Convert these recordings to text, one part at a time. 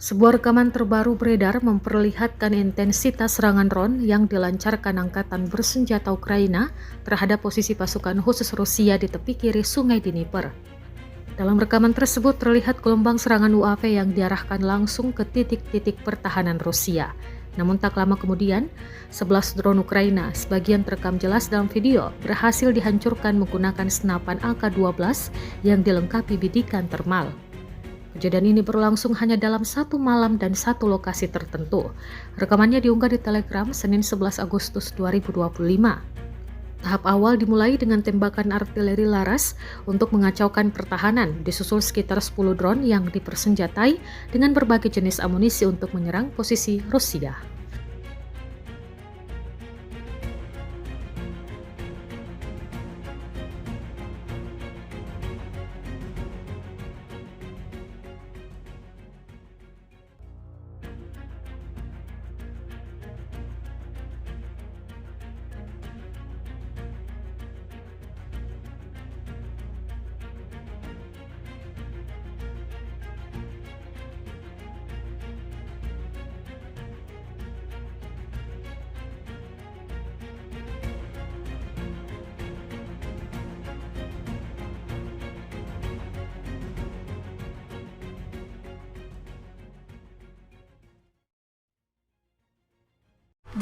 Sebuah rekaman terbaru beredar memperlihatkan intensitas serangan drone yang dilancarkan Angkatan Bersenjata Ukraina terhadap posisi pasukan khusus Rusia di tepi kiri Sungai Dnieper. Dalam rekaman tersebut terlihat gelombang serangan UAV yang diarahkan langsung ke titik-titik pertahanan Rusia. Namun tak lama kemudian, 11 drone Ukraina, sebagian terekam jelas dalam video, berhasil dihancurkan menggunakan senapan AK-12 yang dilengkapi bidikan termal. Kejadian ini berlangsung hanya dalam satu malam dan satu lokasi tertentu. Rekamannya diunggah di Telegram Senin 11 Agustus 2025. Tahap awal dimulai dengan tembakan artileri laras untuk mengacaukan pertahanan, disusul sekitar 10 drone yang dipersenjatai dengan berbagai jenis amunisi untuk menyerang posisi Rusia.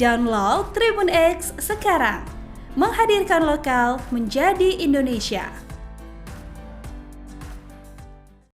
Download Tribun X sekarang, menghadirkan lokal menjadi Indonesia.